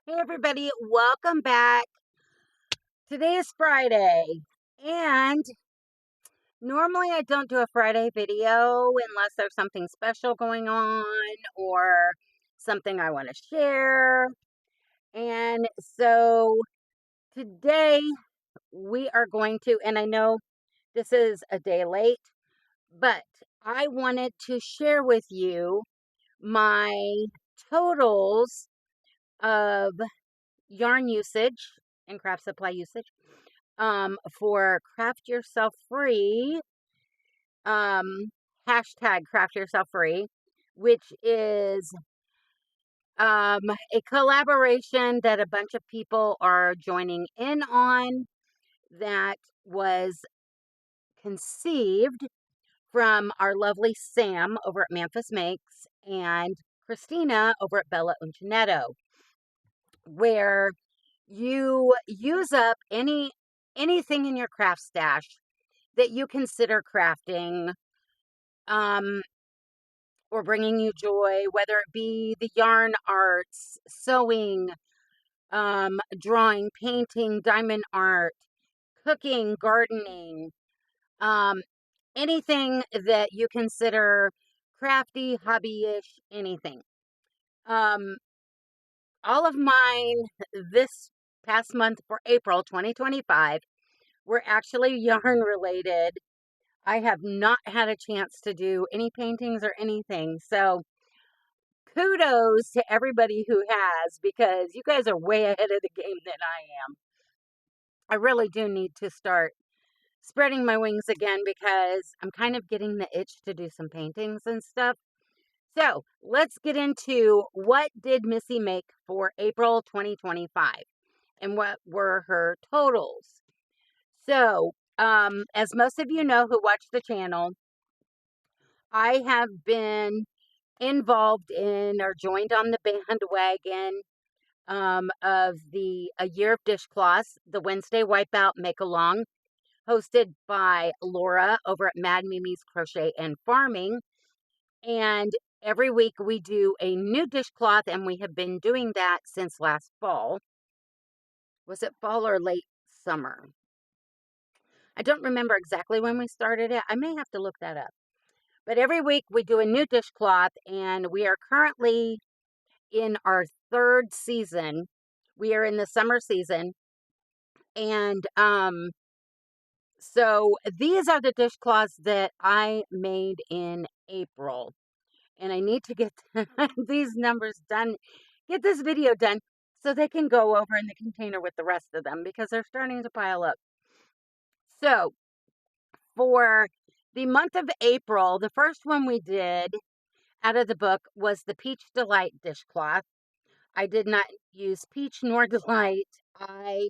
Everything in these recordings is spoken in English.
Hey everybody, welcome back. Today is Friday, and normally I don't do a Friday video unless there's something special going on or something I want to share. And so today we are going to, and I know this is a day late, but I wanted to share with you my totals of yarn usage and craft supply usage for craft yourself free, um, hashtag craft yourself free, which is a collaboration that a bunch of people are joining in on that was conceived from our lovely Sam over at Memphis Makes and Christina over at Bella Uncinetto, where you use up anything in your craft stash that you consider crafting um, or bringing you joy, whether it be the yarn arts, sewing, drawing, painting, diamond art, cooking, gardening, um, anything that you consider crafty, hobby-ish, anything. Um, all of mine this past month for April 2025 were actually yarn related. I have not had a chance to do any paintings or anything. So kudos to everybody who has, because you guys are way ahead of the game than I am. I really do need to start spreading my wings again because I'm kind of getting the itch to do some paintings and stuff. So let's get into what did Missy make for April 2025 and what were her totals. So, as most of you know who watch the channel, I have been involved in or joined on the bandwagon of the A Year of Dishcloths, the Wednesday Wipeout Make Along, hosted by Laura over at Mad Mimi's Crochet and Farming. And every week we do a new dishcloth, and we have been doing that since last fall. Was it fall or late summer? I don't remember exactly when we started it. I may have to look that up. But every week we do a new dishcloth, and we are currently in our third season. We are in the summer season. And so these are the dishcloths that I made in April. And I need to get these numbers done, get this video done so they can go over in the container with the rest of them because they're starting to pile up. So for the month of April, the first one we did out of the book was the Peach Delight dishcloth. I did not use peach nor delight. I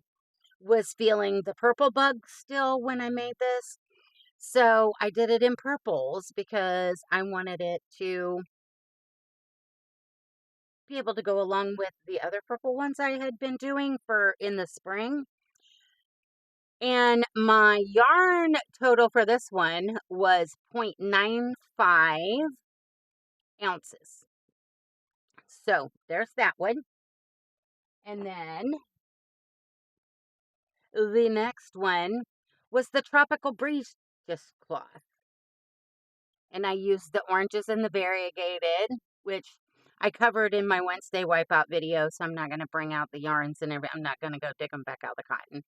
was feeling the purple bug still when I made this. So I did it in purples because I wanted it to be able to go along with the other purple ones I had been doing for in the spring. And my yarn total for this one was 0.95 ounces. So there's that one. And then the next one was the Tropical Breeze dishcloth. And I used the oranges and the variegated, which I covered in my Wednesday wipeout video, so I'm not going to bring out the yarns and everything. I'm not going to go dig them back out of the cotton.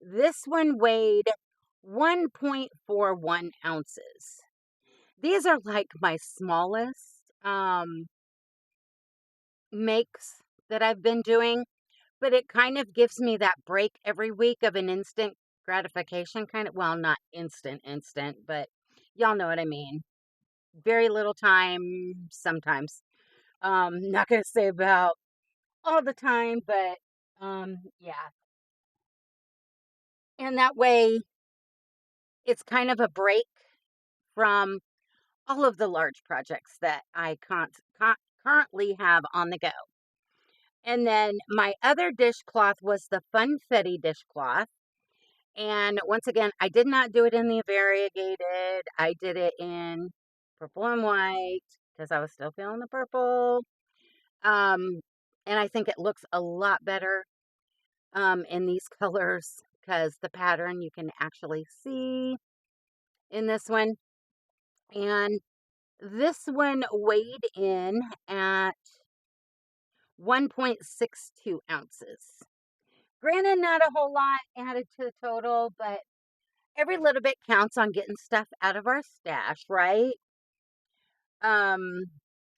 This one weighed 1.41 ounces. These are like my smallest makes that I've been doing, but it kind of gives me that break every week of an instant gratification kind of, well, not instant, but y'all know what I mean. Very little time sometimes. Not going to say about all the time, but yeah. And that way it's kind of a break from all of the large projects that I currently have on the go. And then my other dishcloth was the Funfetti dishcloth. And once again, I did not do it in the variegated. I did it in purple and white because I was still feeling the purple. Um, And I think it looks a lot better in these colors because the pattern you can actually see in this one. And this one weighed in at 1.62 ounces. Granted, not a whole lot added to the total, but every little bit counts on getting stuff out of our stash, right? Um,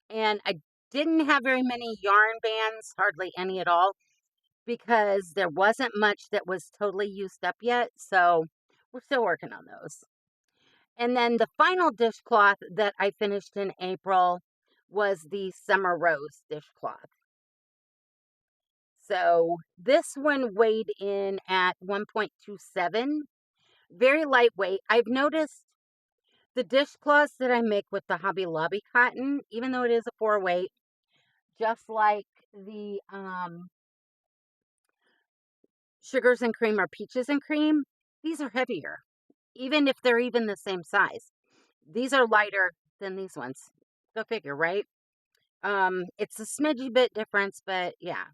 and I didn't have very many yarn bands, hardly any at all, because there wasn't much that was totally used up yet. So we're still working on those. And then the final dishcloth that I finished in April was the Summer Rose dishcloth. So this one weighed in at 1.27, very lightweight. I've noticed the dishcloths that I make with the Hobby Lobby cotton, even though it is a 4-weight, just like the sugars and cream or peaches and cream, these are heavier, even if they're even the same size. These are lighter than these ones. Go figure, right? It's a smidgy bit difference, but yeah.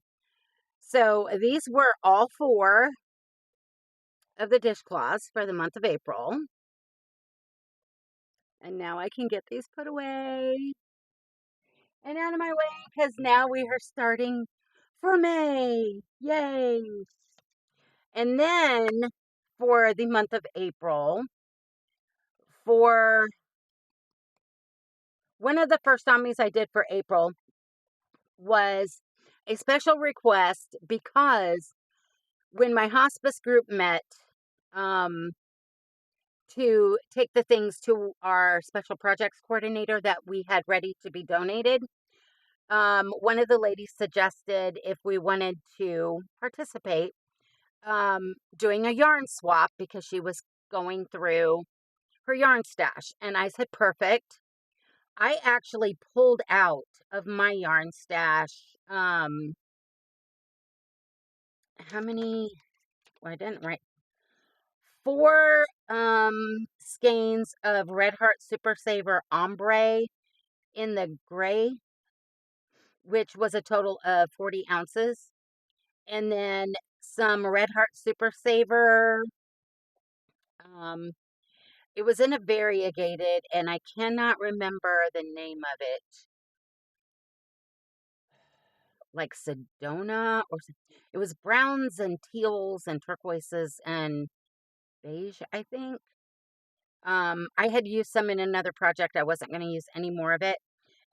So these were all 4 of the dishcloths for the month of April. And now I can get these put away and out of my way because now we are starting for May. Yay! And then for the month of April, for one of the first zombies I did for April was a special request because when my hospice group met um, to take the things to our special projects coordinator that we had ready to be donated, one of the ladies suggested if we wanted to participate doing a yarn swap because she was going through her yarn stash. And I said, perfect. I actually pulled out of my yarn stash. How many? Well, I didn't write. 4 skeins of Red Heart Super Saver Ombre in the gray, which was a total of 40 ounces. And then some Red Heart Super Saver. Um, it was in a variegated, and I cannot remember the name of it. Like Sedona it was browns and teals and turquoises and beige, I think. I had used some in another project. I wasn't going to use any more of it.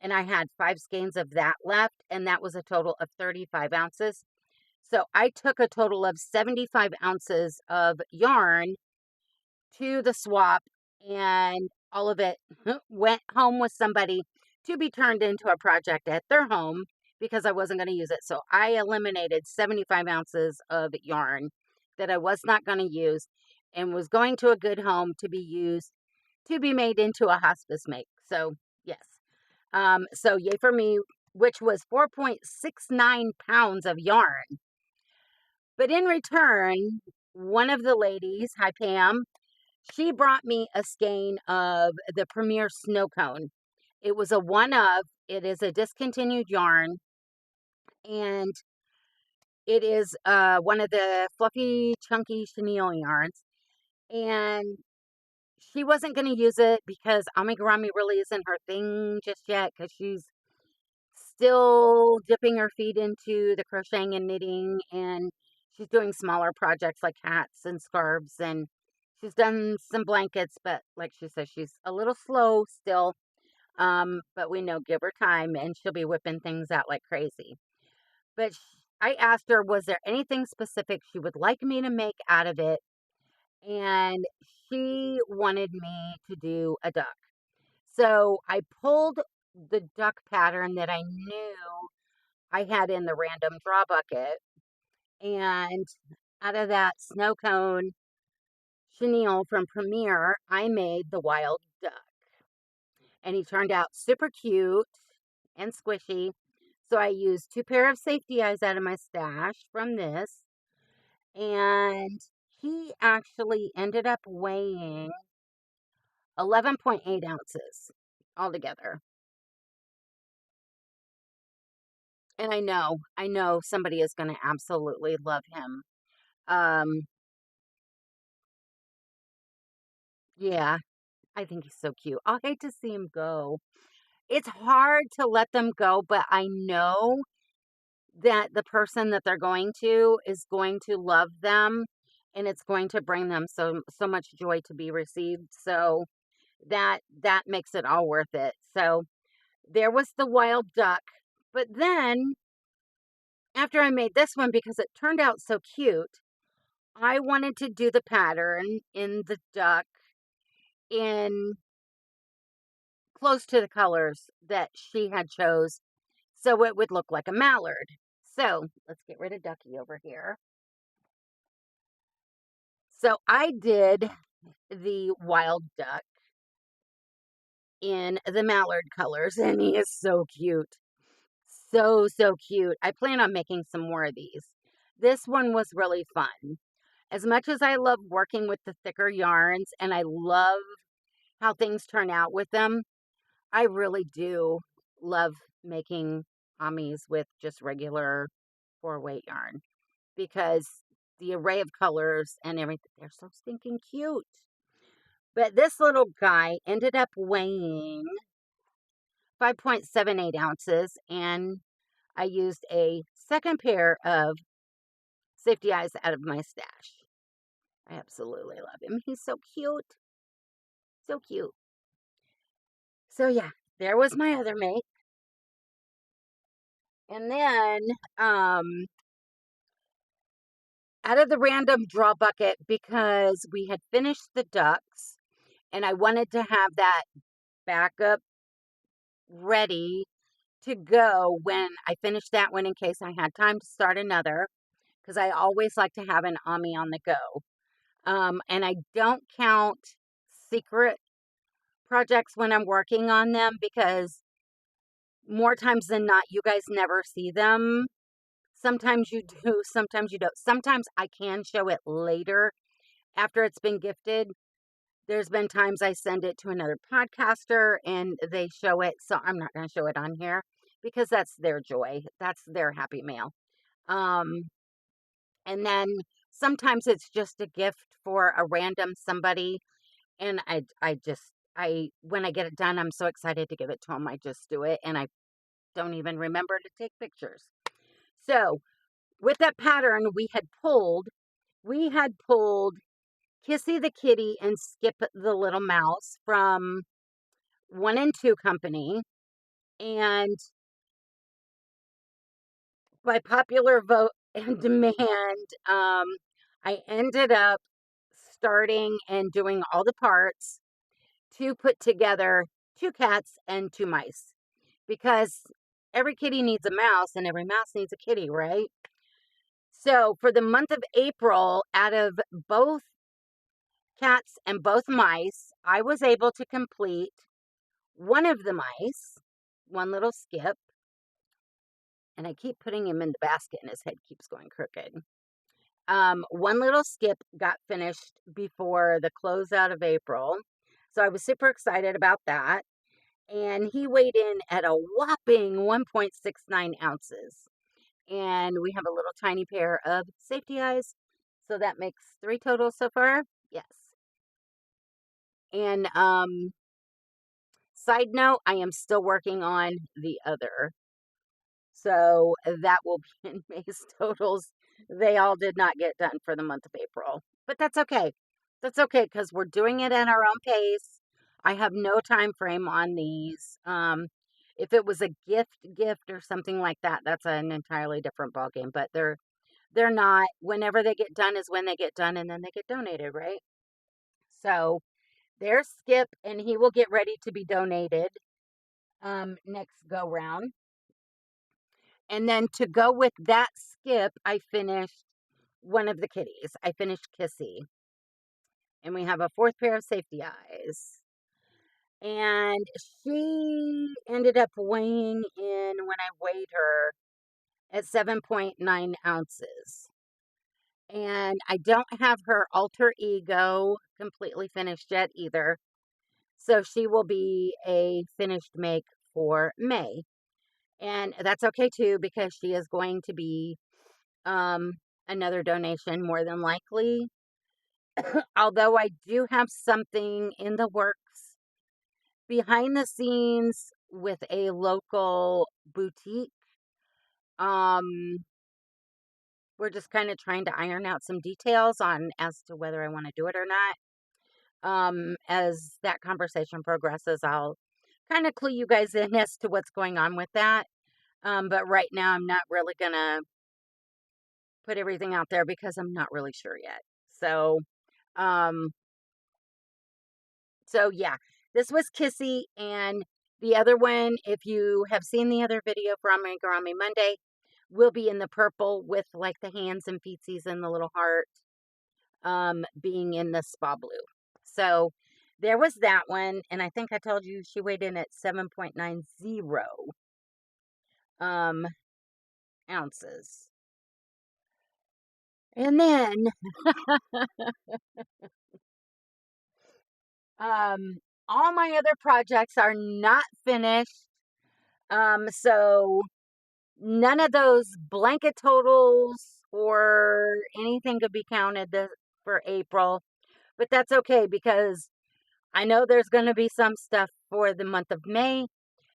And I had 5 skeins of that left, and that was a total of 35 ounces. So I took a total of 75 ounces of yarn to the swap, and all of it went home with somebody to be turned into a project at their home because I wasn't going to use it. So I eliminated 75 ounces of yarn that I was not going to use and was going to a good home to be used to be made into a hospice make. So, yes. So yay for me, which was 4.69 pounds of yarn. But in return, one of the ladies, hi Pam, she brought me a skein of the Premier Snow Cone. It was a one of, it is a discontinued yarn, and it is one of the fluffy, chunky chenille yarns. And she wasn't going to use it because amigurumi really isn't her thing just yet because she's still dipping her feet into the crocheting and knitting, and she's doing smaller projects like hats and scarves, and she's done some blankets, but like she says, she's a little slow still. But we know, give her time and she'll be whipping things out like crazy. But I asked her, was there anything specific she would like me to make out of it? And she wanted me to do a duck. So I pulled the duck pattern that I knew I had in the random draw bucket, and out of that snow cone chenille from Premier, I made the wild duck. And he turned out super cute and squishy. So I used 2 pair of safety eyes out of my stash from this. And he actually ended up weighing 11.8 ounces altogether. And I know somebody is going to absolutely love him. Um, yeah, I think he's so cute. I'll hate to see him go. It's hard to let them go, but I know that the person that they're going to is going to love them and it's going to bring them so much joy to be received. So that makes it all worth it. So there was the wild duck. But then after I made this one because it turned out so cute, I wanted to do the pattern in the duck in close to the colors that she had chose so it would look like a mallard. So let's get rid of Ducky over here. So I did the wild duck in the mallard colors and he is so cute. So cute. I plan on making some more of these. This one was really fun. As much as I love working with the thicker yarns and I love how things turn out with them, I really do love making amis with just regular 4-weight yarn because the array of colors and everything, they're so stinking cute. But this little guy ended up weighing 5.78 ounces, and I used a second pair of safety eyes out of my stash. I absolutely love him. He's so cute. So cute. So yeah, there was my other mate. And then out of the random draw bucket, because we had finished the ducks and I wanted to have that backup ready to go when I finished that one in case I had time to start another, because I always like to have an Ami on the go. And I don't count secret projects when I'm working on them because more times than not, you guys never see them. Sometimes you do, sometimes you don't. Sometimes I can show it later after it's been gifted. There's been times I send it to another podcaster and they show it. So I'm not going to show it on here because that's their joy. That's their happy mail. Um, and then sometimes it's just a gift for a random somebody. And when I get it done, I'm so excited to give it to them. I just do it and I don't even remember to take pictures. So with that pattern, we had pulled Kissy the Kitty and Skip the Little Mouse from 1 and 2 Company. And by popular vote and demand, I ended up starting and doing all the parts to put together 2 cats and 2 mice. Because every kitty needs a mouse and every mouse needs a kitty, right? So for the month of April, out of both cats and both mice, I was able to complete one of the mice, one little Skip, and I keep putting him in the basket and his head keeps going crooked. One little Skip got finished before the closeout of April. So I was super excited about that. And he weighed in at a whopping 1.69 ounces. And we have a little tiny pair of safety eyes. So that makes 3 total so far. Yes. And side note, I am still working on the other. So that will be in May's totals. They all did not get done for the month of April. But that's okay. That's okay because we're doing it at our own pace. I have no time frame on these. If it was a gift or something like that, that's an entirely different ballgame. But they're not. Whenever they get done is when they get done, and then they get donated, right? So there's Skip, and he will get ready to be donated next go round. And then to go with that Skip, I finished one of the kitties. I finished Kissy. And we have a 4th pair of safety eyes. And she ended up weighing in when I weighed her at 7.9 ounces. And I don't have her alter ego completely finished yet either. So she will be a finished make for May. And that's okay too, because she is going to be um, another donation more than likely. Although I do have something in the works behind the scenes with a local boutique. Um, we're just kind of trying to iron out some details on as to whether I want to do it or not. As that conversation progresses, I'll kind of clue you guys in as to what's going on with that. But right now, I'm not really gonna put everything out there because I'm not really sure yet. So, um, so yeah, this was Kissy, and the other one, if you have seen the other video from Grammy Monday, will be in the purple with like the hands and feetsies and the little heart, being in the spa blue. So there was that one, and I think I told you she weighed in at 7.90 um ounces. And then um all my other projects are not finished. So none of those blanket totals or anything could be counted for April, but that's okay because I know there's going to be some stuff for the month of May,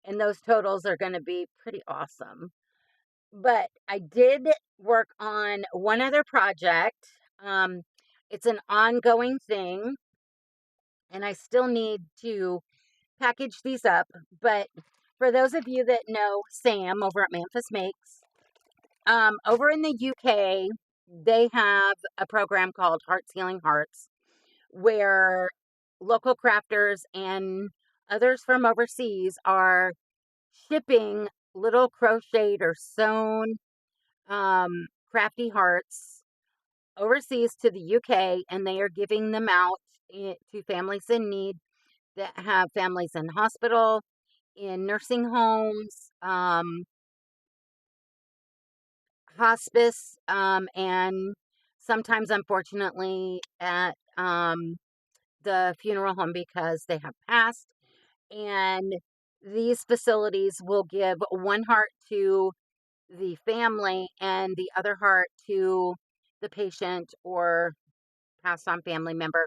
and those totals are going to be pretty awesome. But I did work on one other project. Um, it's an ongoing thing, and I still need to package these up. But for those of you that know Sam over at Memphis Makes, over in the UK, they have a program called Hearts Healing Hearts, where local crafters and others from overseas are shipping little crocheted or sewn crafty hearts overseas to the UK, and they are giving them out to families in need that have families in hospital, in nursing homes, hospice, and sometimes, unfortunately, at the funeral home because they have passed. And these facilities will give one heart to the family and the other heart to the patient or passed on family member,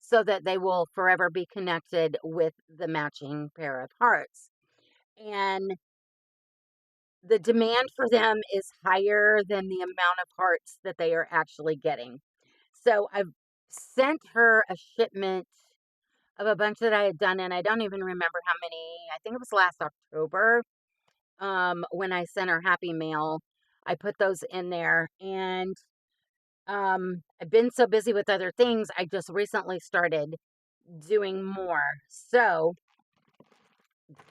so that they will forever be connected with the matching pair of hearts. And the demand for them is higher than the amount of hearts that they are actually getting. So I've sent her a shipment of a bunch that I had done, and I don't even remember how many. I think it was last October, when I sent her Happy Mail. I put those in there, and I've been so busy with other things, I just recently started doing more. So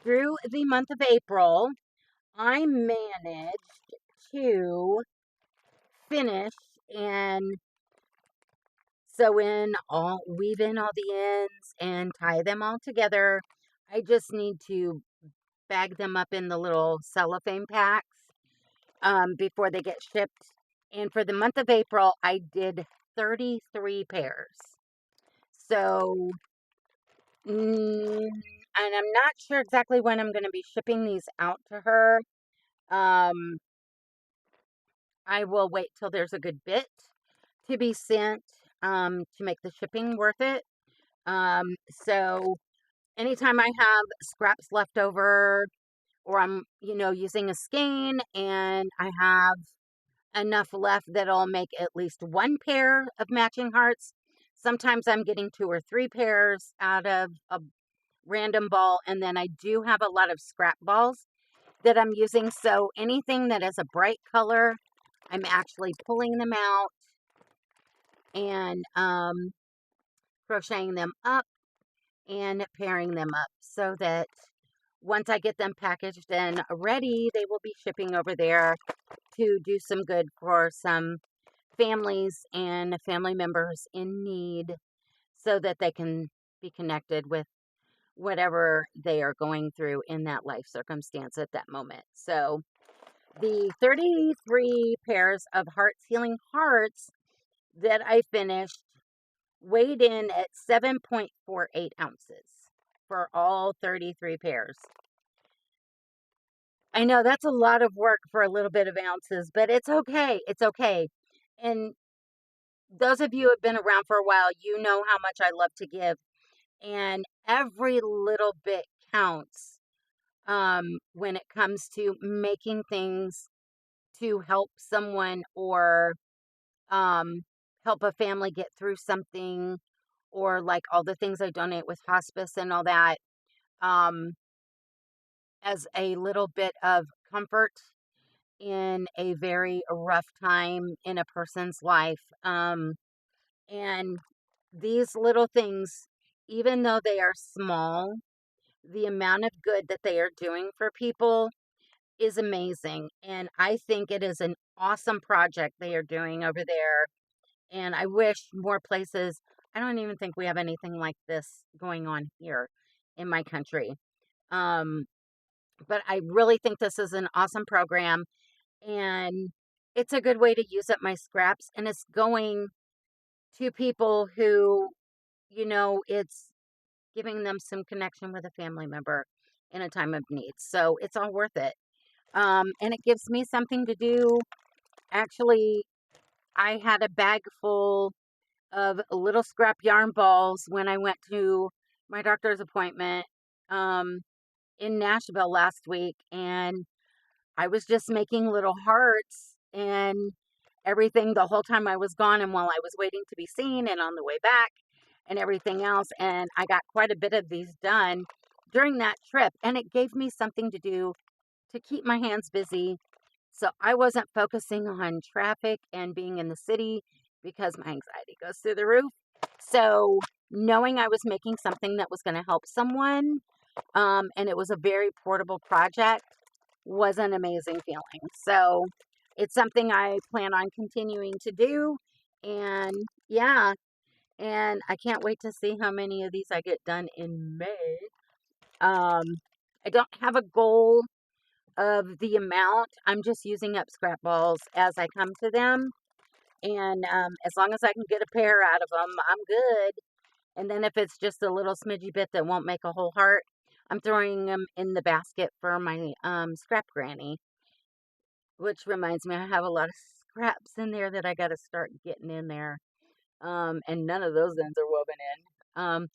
through the month of April, I managed to finish and weave in all the ends and tie them all together. I just need to bag them up in the little cellophane packs before they get shipped. And for the month of April, I did 33 pairs. So, and I'm not sure exactly when I'm going to be shipping these out to her. Um, I will wait till there's a good bit to be sent, to make the shipping worth it. So anytime I have scraps left over, or I'm, using a skein and I have enough left that'll make at least one pair of matching hearts. Sometimes I'm getting 2 or 3 pairs out of a random ball, and then I do have a lot of scrap balls that I'm using. So anything that is a bright color, I'm actually pulling them out and crocheting them up and pairing them up, so that once I get them packaged and ready, they will be shipping over there to do some good for some families and family members in need, so that they can be connected with whatever they are going through in that life circumstance at that moment. So the 33 pairs of Hearts Healing Hearts that I finished weighed in at 7.48 ounces for all 33 pairs. I know that's a lot of work for a little bit of ounces, but it's okay. It's okay. And those of you who have been around for a while, you know how much I love to give. And every little bit counts when it comes to making things to help someone or um, help a family get through something, or like all the things I donate with hospice and all that, um, as a little bit of comfort in a very rough time in a person's life. And these little things, even though they are small, the amount of good that they are doing for people is amazing. And I think it is an awesome project they are doing over there. And I wish more places, I don't even think we have anything like this going on here in my country. Um, but I really think this is an awesome program, and it's a good way to use up my scraps. And it's going to people who, it's giving them some connection with a family member in a time of need. So it's all worth it. And it gives me something to do. Actually, I had a bag full of little scrap yarn balls when I went to my doctor's appointment um, in Nashville last week. And I was just making little hearts and everything the whole time I was gone, and while I was waiting to be seen and on the way back and everything else. And I got quite a bit of these done during that trip. And it gave me something to do to keep my hands busy. So I wasn't focusing on traffic and being in the city because my anxiety goes through the roof. So knowing I was making something that was going to help someone, and it was a very portable project, was an amazing feeling. So it's something I plan on continuing to do. And yeah, and I can't wait to see how many of these I get done in May. Um, I don't have a goal of the amount. I'm just using up scrap balls as I come to them. And as long as I can get a pair out of them, I'm good. And then if it's just a little smidgy bit that won't make a whole heart, I'm throwing them in the basket for my scrap granny. Which reminds me, I have a lot of scraps in there that I got to start getting in there. And none of those ends are woven in.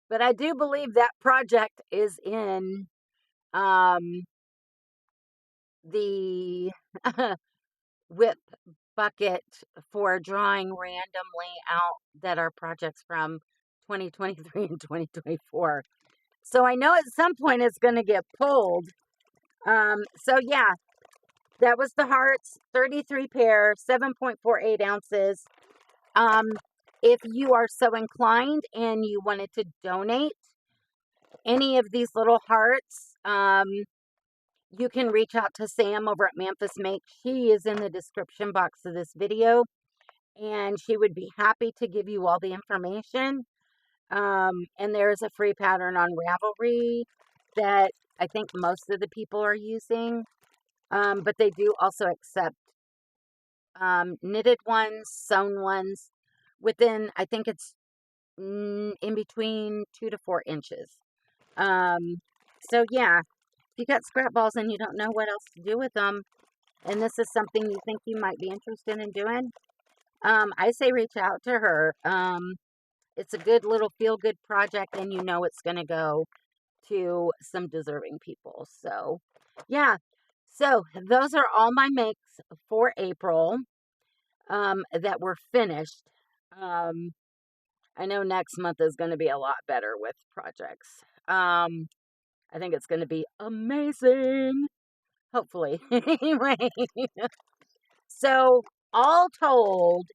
But I do believe that project is in um, the whip bucket for drawing randomly out that are projects from 2023 and 2024. So I know at some point it's going to get pulled. So yeah, that was the hearts, 33 pair, 7.48 ounces. Um, if you are so inclined and you wanted to donate any of these little hearts, you can reach out to Sam over at Memphis Make. She is in the description box of this video, and she would be happy to give you all the information. And there's a free pattern on Ravelry that I think most of the people are using. But they do also accept knitted ones, sewn ones within, I think it's in between 2 to 4 inches. So yeah, if you got scrap balls and you don't know what else to do with them, and this is something you think you might be interested in doing, I say reach out to her. It's a good little feel-good project, and you know it's going to go to some deserving people. So, yeah. So, those are all my makes for April that were finished. I know next month is going to be a lot better with projects. I think it's going to be amazing. Hopefully. Anyway. So, all told,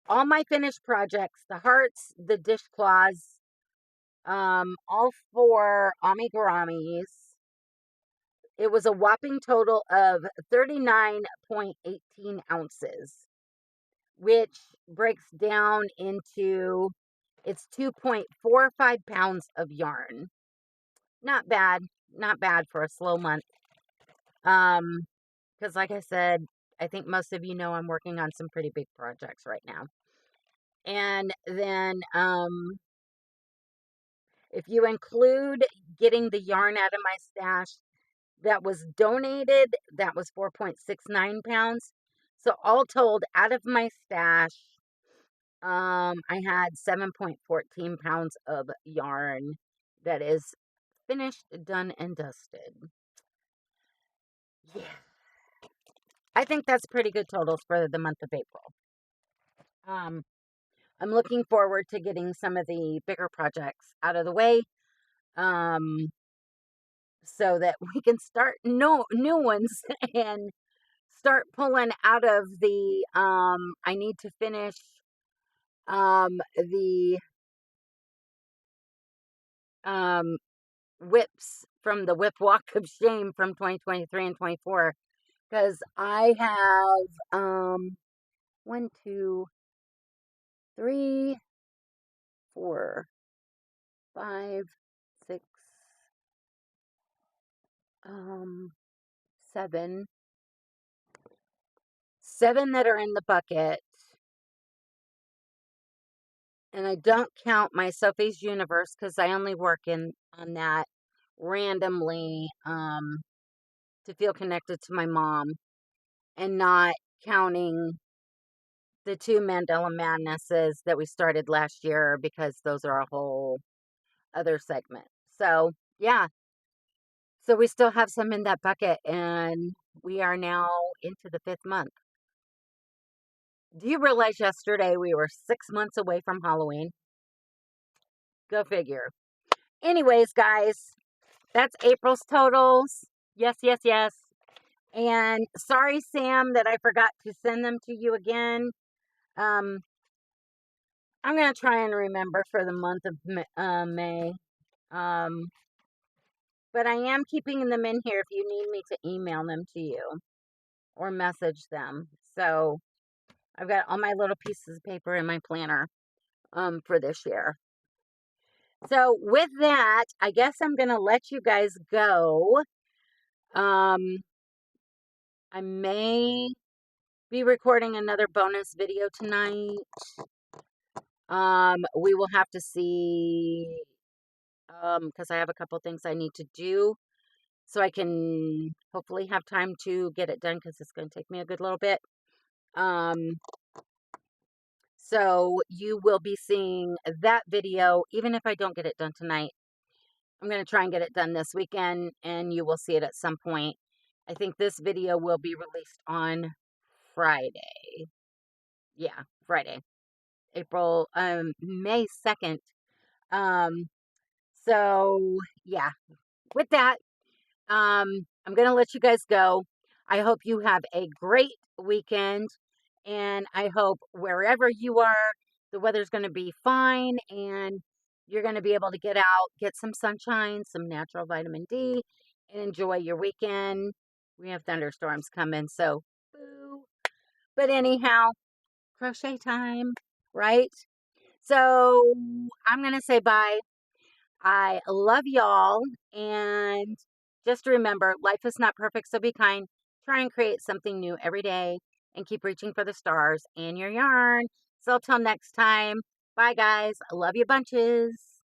all my finished projects, the hearts, the dishcloths, all 4 amiguramis, it was a whopping total of 39.18 ounces, which breaks down into, it's 2.45 pounds of yarn. Not bad, not bad for a slow month. Because like I said, I think most of you know I'm working on some pretty big projects right now. And then, if you include getting the yarn out of my stash, that was donated, that was 4.69 pounds. So all told, out of my stash, I had 7.14 pounds of yarn that is finished, done, and dusted. Yeah. I think that's pretty good totals for the month of April. Um, I'm looking forward to getting some of the bigger projects out of the way, um, so that we can start new ones and start pulling out of the, I need to finish, the, um, whips from the whip walk of shame from 2023 and 24, because I have, one, two, three, four, five, six, um, seven, seven that are in the bucket, and I don't count my Sophie's Universe because I only work in on that randomly, to feel connected to my mom, and not counting the two Mandela Madnesses that we started last year because those are a whole other segment. So yeah, so we still have some in that bucket, and we are now into the 5th month. Do you realize yesterday we were 6 months away from Halloween? Go figure. Anyways, guys, that's April's totals. Yes, yes, yes. And sorry, Sam, that I forgot to send them to you again. Um, I'm going to try and remember for the month of May. Um, but I am keeping them in here if you need me to email them to you or message them. So I've got all my little pieces of paper in my planner, for this year. So with that, I guess I'm going to let you guys go. Um, I may be recording another bonus video tonight. We will have to see, because I have a couple things I need to do, so I can hopefully have time to get it done, because it's going to take me a good little bit. So you will be seeing that video, even if I don't get it done tonight. I'm going to try and get it done this weekend, and you will see it at some point. I think this video will be released on Friday. Yeah, Friday, May 2nd. Um, so yeah, with that, I'm going to let you guys go. I hope you have a great weekend, and I hope wherever you are, the weather's going to be fine, and you're going to be able to get out, get some sunshine, some natural vitamin D, and enjoy your weekend. We have thunderstorms coming, so boo. But anyhow, crochet time, right? So I'm going to say bye. I love y'all, and just remember, life is not perfect, so be kind. Try and create something new every day, and keep reaching for the stars and your yarn. So till next time, bye guys. I love you bunches.